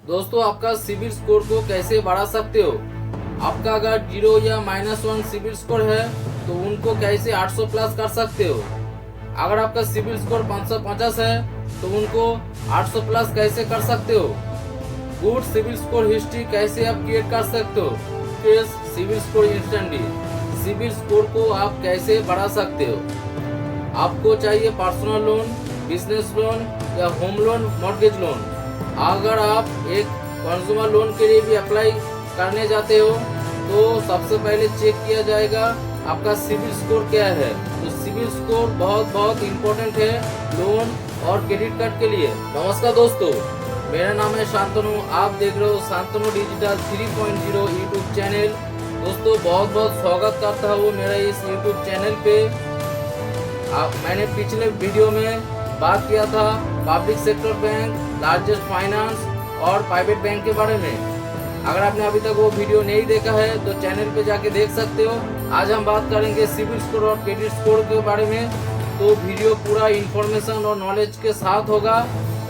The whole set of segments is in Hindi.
दोस्तों आपका सिबिल स्कोर को कैसे बढ़ा सकते हो। आपका अगर 0 या -1 सिबिल स्कोर है तो उनको कैसे 800 प्लस कर सकते हो। अगर आपका सिबिल स्कोर 550 है तो उनको 800 प्लस कैसे कर सकते हो। गुड सिबिल स्कोर हिस्ट्री कैसे आप क्रिएट कर सकते हो। CIBIL score instantly CIBIL score को आप कैसे बढ़ा सकते हो। आपको चाहिए पर्सनल लोन, बिजनेस लोन या होम लोन, मॉर्गेज लोन। अगर आप एक कंज्यूमर लोन के लिए भी अप्लाई करने जाते हो तो सबसे पहले चेक किया जाएगा आपका सिबिल स्कोर क्या है। तो सिबिल स्कोर बहुत इम्पोर्टेंट है लोन और क्रेडिट कार्ड के लिए। नमस्कार दोस्तों, मेरा नाम है शांतनु। आप देख रहे हो शांतनु डिजिटल 3.0 यूट्यूब चैनल। दोस्तों बहुत स्वागत करता हूँ मेरा इस यूट्यूब चैनल पे। मैंने पिछले वीडियो में बात किया था public sector bank, largest finance और प्राइवेट बैंक के बारे में। अगर आपने अभी तक वो वीडियो नहीं देखा है तो चैनल पे जाके देख सकते हो। आज हम बात करेंगे सिबिल स्कोर और क्रेडिट स्कोर के बारे में। तो वीडियो पूरा इंफॉर्मेशन और नॉलेज के साथ होगा।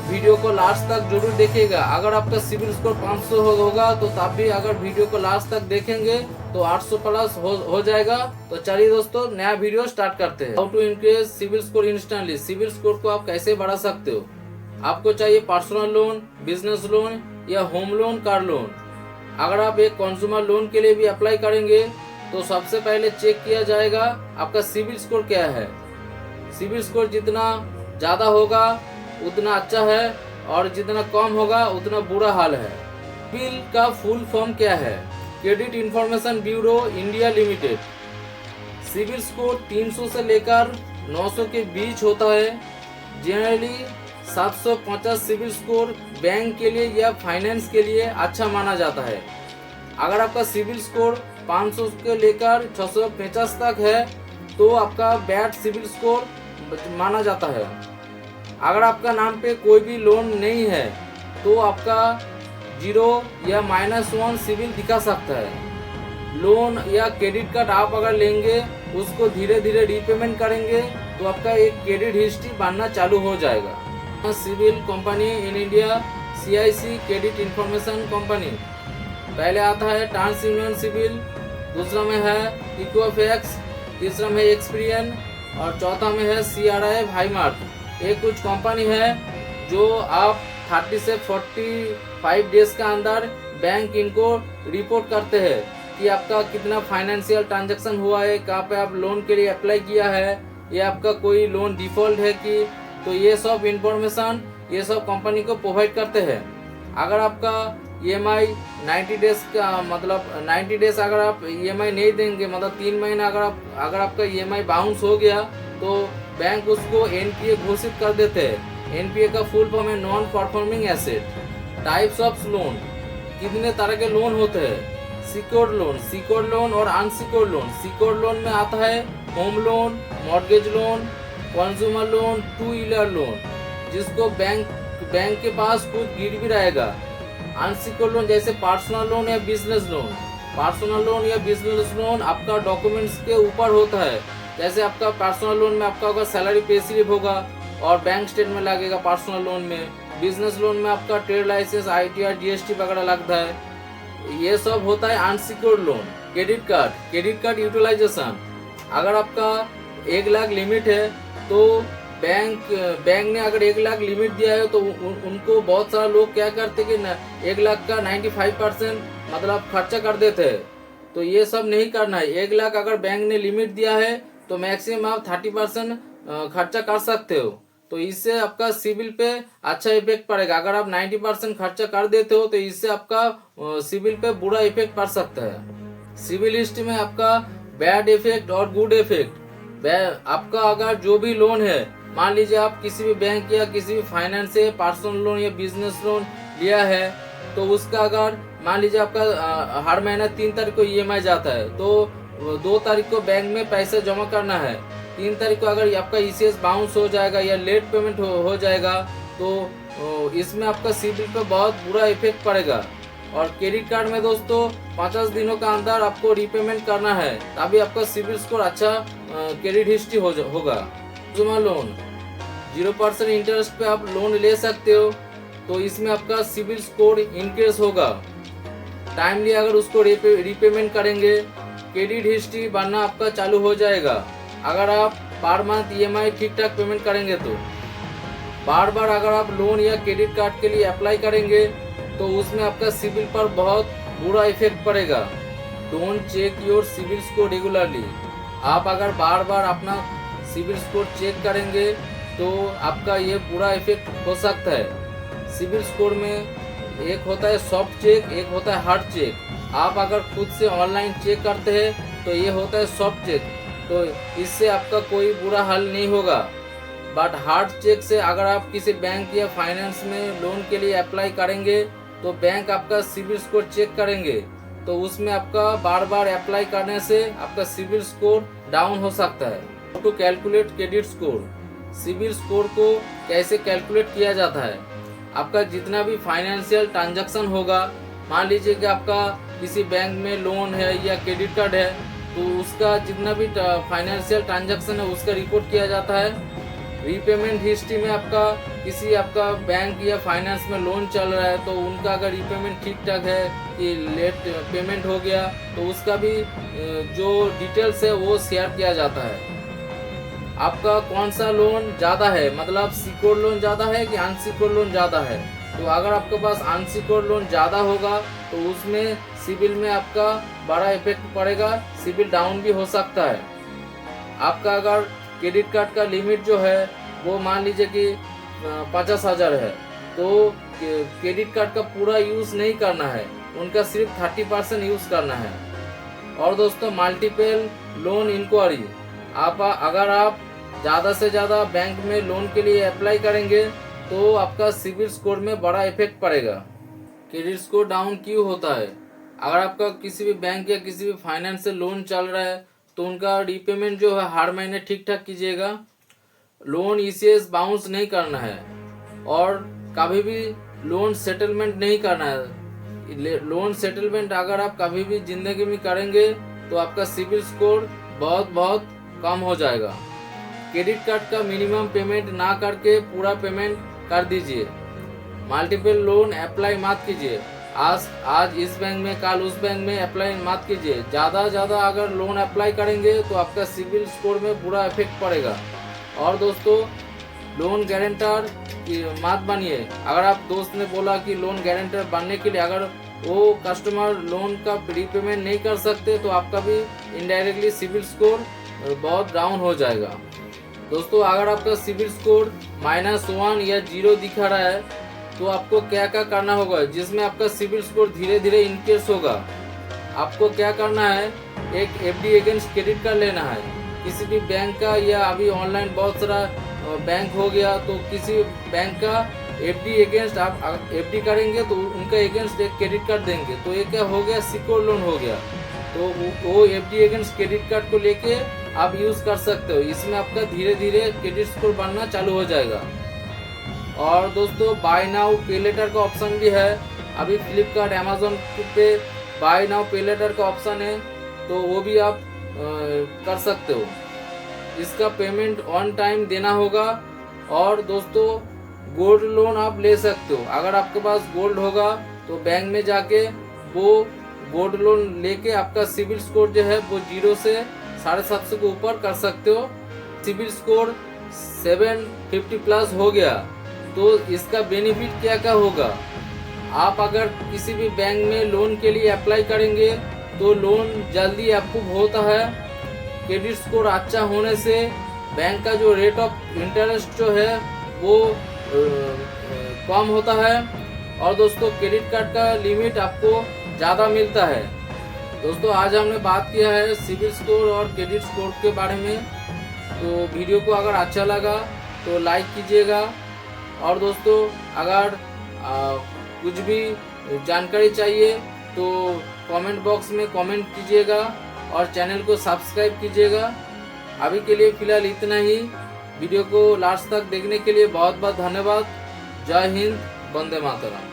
वीडियो को लास्ट तक जरूर देखिएगा। अगर आपका सिबिल स्कोर 500 होगा तो तब भी अगर वीडियो को लास्ट तक देखेंगे तो 800 प्लस हो जाएगा। तो चलिए दोस्तों नया वीडियो स्टार्ट करते हैं। How to increase CIBIL score instantly. CIBIL score को आप कैसे बढ़ा सकते हो। आपको चाहिए पर्सनल लोन, बिजनेस लोन या होम लोन, कार लोन। अगर आप एक कंज्यूमर लोन के लिए भी अप्लाई करेंगे तो सबसे पहले चेक किया जाएगा आपका सिबिल स्कोर क्या है। सिबिल स्कोर जितना ज्यादा होगा उतना अच्छा है और जितना कम होगा उतना बुरा हाल है। सिबिल का फुल फॉर्म क्या है। Credit information bureau India limited. CIBIL score 300 से लेकर 900 के बीच होता है। जनरली 750 सिबिल स्कोर बैंक के लिए या फाइनेंस के लिए अच्छा माना जाता है। अगर आपका सिबिल स्कोर 500 से लेकर 650 तक है तो आपका बैड सिबिल स्कोर माना जाता है। अगर आपका नाम पे कोई भी लोन नहीं है तो आपका 0 या -1 सिबिल दिखा सकता है। लोन या क्रेडिट कार्ड आप अगर लेंगे उसको धीरे धीरे रीपेमेंट करेंगे तो आपका एक क्रेडिट हिस्ट्री बनना चालू हो जाएगा। CIBIL company in India CIC credit information company. पहले आता है ट्रांस यूनियन सिबिल, दूसरा में है इक्विफैक्स, तीसरा में एक्सपीरियन और चौथा में है CRI हाईमार्क। ये कुछ कंपनी है जो आप 30 से 45 डेज के अंदर बैंक इनको रिपोर्ट करते हैं कि आपका कितना फाइनेंशियल ट्रांजैक्शन हुआ है, कहाँ पे आप लोन के लिए अप्लाई किया है, या आपका कोई लोन डिफॉल्ट है कि। तो ये सब इंफॉर्मेशन ये सब कंपनी को प्रोवाइड करते हैं। अगर आपका EMI 90 डेज का मतलब 90 डेज अगर आप EMI नहीं देंगे, मतलब 3 महीना अगर आपका EMI बाउंस हो गया तो बैंक उसको NPA घोषित कर देते हैं। NPA का फुल फॉर्म है non performing asset. Types of loan, कितने तरह के लोन होते हैं। सिक्योर्ड लोन और अनसिक्योर्ड लोन। सिक्योर्ड लोन में आता है home loan, mortgage loan, consumer loan, 2 wheeler loan, जिसको बैंक के पास कुछ गिरवी रहेगा। अनसिक्योर्ड लोन जैसे पर्सनल लोन या बिजनेस लोन। पर्सनल लोन या बिजनेस लोन आपका डॉक्यूमेंट्स के ऊपर होता है। जैसे आपका पर्सनल लोन में आपका अगर सैलरी पे स्लिप होगा और बैंक स्टेटमेंट लगेगा पर्सनल लोन में। बिजनेस लोन में आपका ट्रेड लाइसेंस, ITR, GST वगैरह लगता है। ये सब होता है unsecured loan. Credit card utilization. अगर आपका 1 लाख लिमिट है तो बैंक ने अगर 1 लाख लिमिट दिया है तो उनको बहुत सारे लोग क्या करते कि 1 लाख का 95% मतलब खर्चा कर देते हैं। तो ये सब नहीं करना है। 1 लाख अगर बैंक ने लिमिट दिया है तो मैक्सिमम आप 30% खर्चा कर सकते हो। तो इससे आपका सिबिल पे अच्छा इफेक्ट पड़ेगा। अगर आप 90% खर्चा कर देते हो तो इससे आपका सिबिल पे बुरा इफेक्ट पड़ सकता है। सिबिल हिस्ट्री में आपका बैड इफेक्ट और गुड इफेक्ट। आपका अगर जो भी लोन है, मान लीजिए आप किसी भी बैंक या किसी भी फाइनेंस से पर्सनल लोन या बिजनेस लोन लिया है तो उसका अगर मान लीजिए आपका हर महीना 3 तारीख को EMI जाता है तो 2 तारीख को बैंक में पैसा जमा करना है। 3 तारीख को अगर आपका ECS बाउंस हो जाएगा या लेट पेमेंट हो जाएगा तो इसमें आपका सिबिल पे बहुत बुरा इफेक्ट पड़ेगा। और क्रेडिट कार्ड में दोस्तों 50 दिनों का अंदर आपको रीपेमेंट करना है, तभी आपका सिबिल स्कोर अच्छा क्रेडिट हिस्ट्री होगा। कंज्यूमर लोन 0% इंटरेस्ट पे आप लोन ले सकते हो। तो इसमें आपका सिविल स्कोर इंक्रीज होगा। टाइमली अगर उसको रीपेमेंट करेंगे, क्रेडिट हिस्ट्री बनना आपका चालू हो जाएगा। अगर आप पर मंथ EMI ठीक ठाक पेमेंट करेंगे तो बार बार अगर आप लोन या क्रेडिट कार्ड के लिए अप्लाई करेंगे तो उसमें आपका सिविल पर बहुत बुरा इफेक्ट पड़ेगा। Don't check your CIBIL score regularly. आप अगर बार बार अपना सिविल स्कोर चेक करेंगे तो आपका ये बुरा इफेक्ट हो सकता है। सिविल स्कोर में एक होता है सॉफ्ट चेक, एक होता है हार्ड चेक। आप अगर खुद से ऑनलाइन चेक करते हैं तो ये होता है सॉफ्ट चेक, तो इससे आपका कोई बुरा हाल नहीं होगा। बट हार्ड चेक से अगर आप किसी बैंक या फाइनेंस में लोन के लिए अप्लाई करेंगे तो बैंक आपका सिविल स्कोर चेक करेंगे, तो उसमें आपका बार बार अप्लाई करने से आपका सिविल स्कोर डाउन हो सकता है। How to calculate credit score. CIBIL score को कैसे कैलकुलेट किया जाता है? आपका जितना भी फाइनेंशियल ट्रांजैक्शन होगा, मान लीजिए कि आपका किसी बैंक में लोन है या क्रेडिट कार्ड है, तो उसका जितना भी फाइनेंशियल ट्रांजैक्शन है उसका रिपोर्ट किया जाता है। रीपेमेंट हिस्ट्री में आपका बैंक या फाइनेंस में लोन चल रहा है तो उनका अगर रीपेमेंट ठीक ठाक है कि लेट पेमेंट हो गया तो उसका भी जो डिटेल्स है वो शेयर किया जाता है। आपका कौन सा लोन ज़्यादा है, मतलब सिक्योर्ड लोन ज़्यादा है कि अनसिक्योर्ड लोन ज़्यादा है। तो अगर आपके पास अनसिक्योर्ड लोन ज़्यादा होगा तो उसमें सिविल में आपका बड़ा इफेक्ट पड़ेगा, सिविल डाउन भी हो सकता है। आपका अगर क्रेडिट कार्ड का लिमिट जो है वो मान लीजिए कि 50,000 है, तो क्रेडिट कार्ड का पूरा यूज़ नहीं करना है, उनका सिर्फ 30% यूज़ करना है। और दोस्तों, मल्टीपल लोन इंक्वायरी। अगर आप ज़्यादा से ज़्यादा बैंक में लोन के लिए अप्लाई करेंगे तो आपका सिविल स्कोर में बड़ा इफेक्ट पड़ेगा। क्रेडिट स्कोर डाउन क्यों होता है? अगर आपका किसी भी बैंक या किसी भी फाइनेंस से लोन चल रहा है तो उनका रीपेमेंट जो है हर महीने ठीक ठाक कीजिएगा। लोन ECS बाउंस नहीं करना है और कभी भी लोन सेटलमेंट नहीं करना है। लोन सेटलमेंट अगर आप कभी भी ज़िंदगी में करेंगे तो आपका सिविल स्कोर बहुत कम हो जाएगा। क्रेडिट कार्ड का मिनिमम पेमेंट ना करके पूरा पेमेंट कर दीजिए। मल्टीपल लोन अप्लाई मत कीजिए। आज इस बैंक में कल उस बैंक में अप्लाई मत कीजिए। ज़्यादा अगर लोन अप्लाई करेंगे तो आपका सिविल स्कोर में बुरा इफेक्ट पड़ेगा। और दोस्तों, लोन गारंटर मत बनिए। अगर आप दोस्त ने बोला कि लोन गारंटर बनने के लिए अगर वो कस्टमर लोन का रीपेमेंट नहीं कर सकते तो आपका भी इनडायरेक्टली सिविल स्कोर बहुत डाउन हो जाएगा। दोस्तों, अगर आपका सिविल स्कोर -1 या 0 दिखा रहा है तो आपको क्या करना होगा जिसमें आपका सिविल स्कोर धीरे धीरे इंक्रीज होगा। आपको क्या करना है, एक FD अगेंस्ट क्रेडिट कार्ड लेना है किसी भी बैंक का, या अभी ऑनलाइन बहुत सारा बैंक हो गया, तो किसी बैंक का FD अगेंस्ट आप FD करेंगे तो उनका अगेंस्ट एक क्रेडिट कार्ड देंगे, तो ये क्या हो गया, सिक्योर लोन हो गया। तो वो FD अगेंस्ट क्रेडिट कार्ड को लेके आप यूज़ कर सकते हो। इसमें आपका धीरे धीरे क्रेडिट स्कोर बनना चालू हो जाएगा। और दोस्तों, बाय नाउ पे लेटर का ऑप्शन भी है। अभी फ्लिपकार्ट अमेजोन पे बाय नाउ पे लेटर का ऑप्शन है, तो वो भी आप कर सकते हो। इसका पेमेंट ऑन टाइम देना होगा। और दोस्तों, गोल्ड लोन आप ले सकते हो। अगर आपके पास गोल्ड होगा तो बैंक में जाके वो गोल्ड लोन लेके आपका सिविल स्कोर जो है वो 0 से 750 के ऊपर कर सकते हो। सिविल स्कोर 750+ हो गया तो इसका बेनिफिट क्या होगा। आप अगर किसी भी बैंक में लोन के लिए अप्लाई करेंगे तो लोन जल्दी अप्रूव होता है। क्रेडिट स्कोर अच्छा होने से बैंक का जो रेट ऑफ इंटरेस्ट जो है वो कम होता है। और दोस्तों, क्रेडिट कार्ड का लिमिट आपको ज़्यादा मिलता है। दोस्तों, आज हमने बात किया है सिविल स्कोर और क्रेडिट स्कोर के बारे में। तो वीडियो को अगर अच्छा लगा तो लाइक कीजिएगा। और दोस्तों, अगर कुछ भी जानकारी चाहिए तो कमेंट बॉक्स में कमेंट कीजिएगा और चैनल को सब्सक्राइब कीजिएगा। अभी के लिए फ़िलहाल इतना ही। वीडियो को लास्ट तक देखने के लिए बहुत बहुत धन्यवाद। जय हिंद, वंदे मातरम।